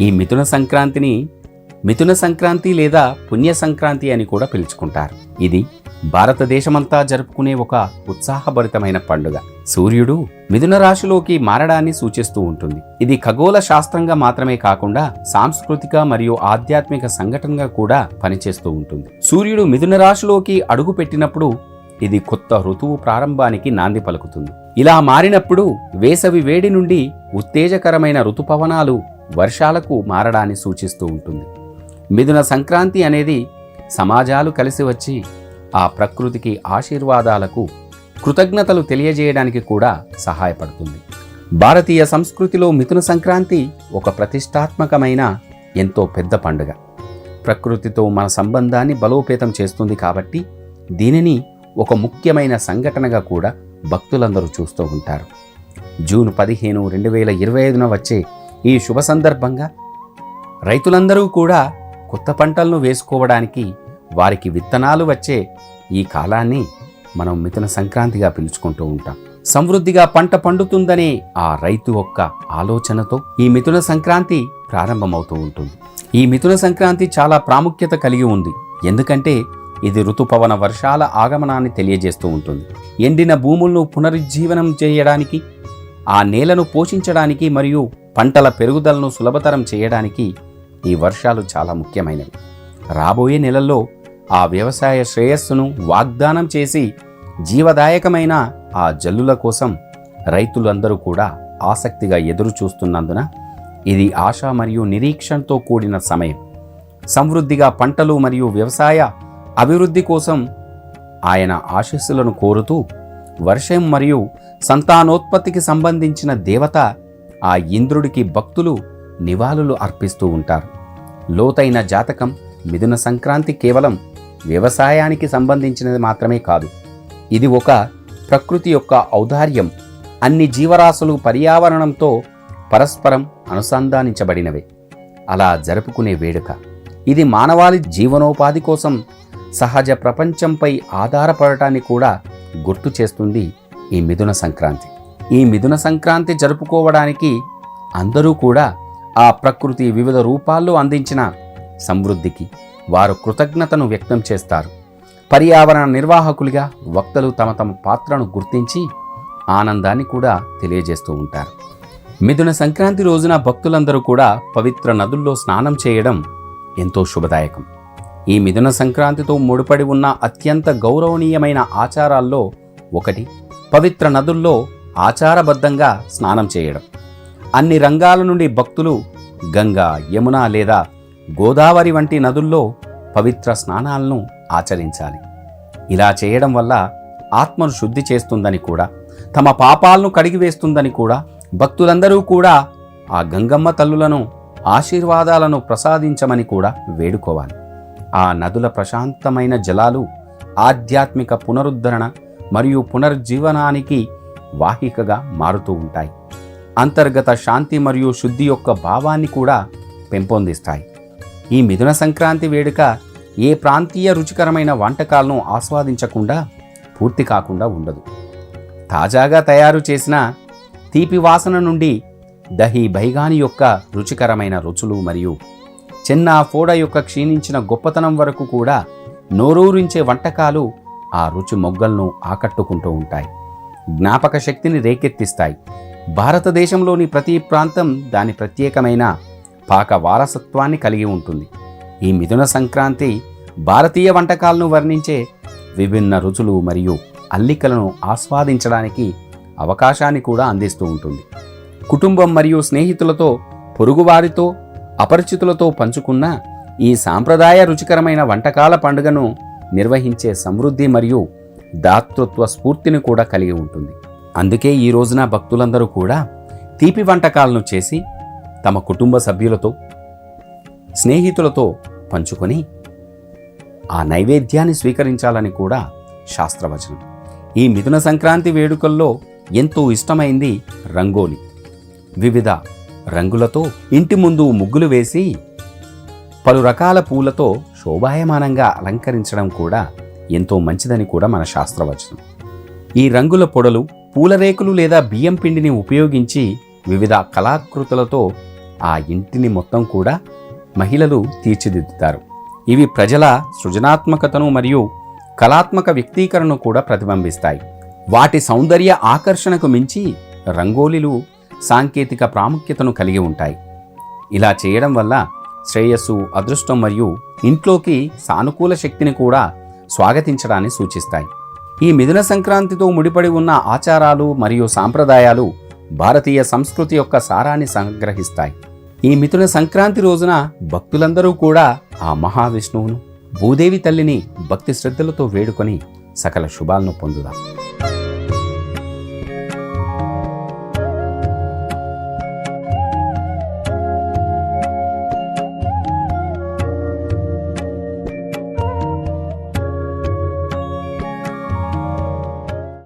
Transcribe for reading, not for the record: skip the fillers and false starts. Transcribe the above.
ఈ మిథున సంక్రాంతిని మిథున సంక్రాంతి లేదా పుణ్య సంక్రాంతి అని కూడా పిలుచుకుంటారు. ఇది భారతదేశమంతా జరుపుకునే ఒక ఉత్సాహభరితమైన పండుగ. సూర్యుడు మిథున రాశిలోకి మారడాన్ని సూచిస్తూ ఉంటుంది. ఇది ఖగోళ శాస్త్రంగా మాత్రమే కాకుండా సాంస్కృతిక మరియు ఆధ్యాత్మిక సంఘటనగా కూడా పనిచేస్తూ ఉంటుంది. సూర్యుడు మిథున రాశిలోకి అడుగు పెట్టినప్పుడు ఇది కొత్త ఋతువు ప్రారంభానికి నాంది పలుకుతుంది. ఇలా మారినప్పుడు వేసవి వేడి నుండి ఉత్తేజకరమైన ఋతుపవనాలు వర్షాలకు మారడాన్ని సూచిస్తూ ఉంటుంది. మిథున సంక్రాంతి అనేది సమాజాలు కలిసి వచ్చి ఆ ప్రకృతికి ఆశీర్వాదాలకు కృతజ్ఞతలు తెలియజేయడానికి కూడా సహాయపడుతుంది. భారతీయ సంస్కృతిలో మిథున సంక్రాంతి ఒక ప్రతిష్టాత్మకమైన ఎంతో పెద్ద పండుగ. ప్రకృతితో మన సంబంధాన్ని బలోపేతం చేస్తుంది కాబట్టి దీనిని ఒక ముఖ్యమైన సంఘటనగా కూడా భక్తులందరూ చూస్తూ ఉంటారు. జూన్ 15, 2025 వచ్చే ఈ శుభ సందర్భంగా రైతులందరూ కూడా కొత్త పంటలను వేసుకోవడానికి వారికి విత్తనాలు వచ్చే ఈ కాలాన్ని మనం మిథున సంక్రాంతిగా పిలుచుకుంటూ ఉంటాం. సమృద్ధిగా పంట పండుతుందనే ఆ రైతు యొక్క ఆలోచనతో ఈ మిథున సంక్రాంతి ప్రారంభమవుతూ ఉంటుంది. ఈ మిథున సంక్రాంతి చాలా ప్రాముఖ్యత కలిగి ఉంది. ఎందుకంటే ఇది ఋతుపవన వర్షాల ఆగమనాన్ని తెలియజేస్తూ ఉంటుంది. ఎండిన భూములను పునరుజ్జీవనం చేయడానికి, ఆ నేలను పోషించడానికి మరియు పంటల పెరుగుదలను సులభతరం చేయడానికి ఈ వర్షాలు చాలా ముఖ్యమైనవి. రాబోయే నెలల్లో ఆ వ్యవసాయ శ్రేయస్సును వాగ్దానం చేసి జీవదాయకమైన ఆ జల్లుల కోసం రైతులందరూ కూడా ఆసక్తిగా ఎదురు చూస్తున్నందున ఇది ఆశ మరియు నిరీక్షణతో కూడిన సమయం. సమృద్ధిగా పంటలు మరియు వ్యవసాయ అభివృద్ధి కోసం ఆయన ఆశీస్సులను కోరుతూ వర్షం మరియు సంతానోత్పత్తికి సంబంధించిన దేవత ఆ ఇంద్రుడికి భక్తులు నివాళులు అర్పిస్తూ ఉంటారు. లోతైన జాతకం మిథున సంక్రాంతి కేవలం వ్యవసాయానికి సంబంధించినది మాత్రమే కాదు. ఇది ఒక ప్రకృతి యొక్క ఔదార్యం. అన్ని జీవరాశులు పర్యావరణంతో పరస్పరం అనుసంధానించబడినవే. అలా జరుపుకునే వేడుక. ఇది మానవాళి జీవనోపాధి కోసం సహజ ప్రపంచంపై ఆధారపడటాన్ని కూడా గుర్తు చేస్తుంది ఈ మిథున సంక్రాంతి. ఈ మిథున సంక్రాంతి జరుపుకోవడానికి అందరూ కూడా ఆ ప్రకృతి వివిధ రూపాల్లో అందించిన సమృద్ధికి వారు కృతజ్ఞతను వ్యక్తం చేస్తారు. పర్యావరణ నిర్వాహకులుగా వక్తలు తమ తమ పాత్రను గుర్తించి ఆనందాన్ని కూడా తెలియజేస్తూ ఉంటారు. మిథున సంక్రాంతి రోజున భక్తులందరూ కూడా పవిత్ర నదుల్లో స్నానం చేయడం ఎంతో శుభదాయకం. ఈ మిథున సంక్రాంతితో ముడిపడి ఉన్న అత్యంత గౌరవనీయమైన ఆచారాల్లో ఒకటి పవిత్ర నదుల్లో ఆచారబద్ధంగా స్నానం చేయడం. అన్ని రంగాల నుండి భక్తులు గంగా, యమున లేదా గోదావరి వంటి నదుల్లో పవిత్ర స్నానాలను ఆచరించాలి. ఇలా చేయడం వల్ల ఆత్మను శుద్ధి చేస్తుందని కూడా, తమ పాపాలను కడిగివేస్తుందని కూడా, భక్తులందరూ కూడా ఆ గంగమ్మ తల్లులను ఆశీర్వాదాలను ప్రసాదించమని కూడా వేడుకోవాలి. ఆ నదుల ప్రశాంతమైన జలాలు ఆధ్యాత్మిక పునరుద్ధరణ మరియు పునర్జీవనానికి వాహికగా మారుతూ ఉంటాయి. అంతర్గత శాంతి మరియు శుద్ధి యొక్క భావాన్ని కూడా పెంపొందిస్తాయి. ఈ మిథున సంక్రాంతి వేడుక ఏ ప్రాంతీయ రుచికరమైన వంటకాలను ఆస్వాదించకుండా పూర్తి కాకుండా ఉండదు. తాజాగా తయారు చేసిన తీపి వాసన నుండి దహీ బైగాని యొక్క రుచికరమైన రుచులు మరియు చెన్న ఫోడ యొక్క క్షీణించిన గొప్పతనం వరకు కూడా నోరూరించే వంటకాలు ఆ రుచి మొగ్గలను ఆకట్టుకుంటూ ఉంటాయి. జ్ఞాపక శక్తిని రేకెత్తిస్తాయి. భారతదేశంలోని ప్రతి ప్రాంతం దాని ప్రత్యేకమైన పాక వారసత్వాన్ని కలిగి ఉంటుంది. ఈ మిథున సంక్రాంతి భారతీయ వంటకాలను వర్ణించే విభిన్న రుచులు మరియు అల్లికలను ఆస్వాదించడానికి అవకాశాన్ని కూడా అందిస్తూ ఉంటుంది. కుటుంబం మరియు స్నేహితులతో, పొరుగువారితో, అపరిచితులతో పంచుకున్న ఈ సాంప్రదాయ రుచికరమైన వంటకాల పండుగను నిర్వహించే సమృద్ధి మరియు దాతృత్వ స్ఫూర్తిని కూడా కలిగి ఉంటుంది. అందుకే ఈ రోజున భక్తులందరూ కూడా తీపి వంటకాలను చేసి తమ కుటుంబ సభ్యులతో, స్నేహితులతో పంచుకొని ఆ నైవేద్యాన్ని స్వీకరించాలని కూడా శాస్త్రవచనం. ఈ మిథున సంక్రాంతి వేడుకల్లో ఎంతో ఇష్టమైంది రంగోలి. వివిధ రంగులతో ఇంటి ముందు ముగ్గులు వేసి పలు రకాల పూలతో శోభాయమానంగా అలంకరించడం కూడా ఎంతో మంచిదని కూడా మన శాస్త్రవచనం. ఈ రంగుల పొడలు, పూల రేకులు లేదా బియ్యం పిండిని ఉపయోగించి వివిధ కళాకృతులతో ఆ ఇంటిని మొత్తం కూడా మహిళలు తీర్చిదిద్దుతారు. ఇవి ప్రజల సృజనాత్మకతను మరియు కళాత్మక వ్యక్తీకరణను కూడా ప్రతిబింబిస్తాయి. వాటి సౌందర్య ఆకర్షణకు మించి రంగోలీలు సాంకేతిక ప్రాముఖ్యతను కలిగి ఉంటాయి. ఇలా చేయడం వల్ల శ్రేయస్సు, అదృష్టం మరియు ఇంట్లోకి సానుకూల శక్తిని కూడా స్వాగతించడాన్ని సూచిస్తాయి. ఈ మిథున సంక్రాంతితో ముడిపడి ఉన్న ఆచారాలు మరియు సాంప్రదాయాలు భారతీయ సంస్కృతి యొక్క సారాన్ని సంగ్రహిస్తాయి. ఈ మిథున సంక్రాంతి రోజున భక్తులందరూ కూడా ఆ మహావిష్ణువును, భూదేవి తల్లిని భక్తి శ్రద్ధలతో వేడుకొని సకల శుభాలను పొందుదాం.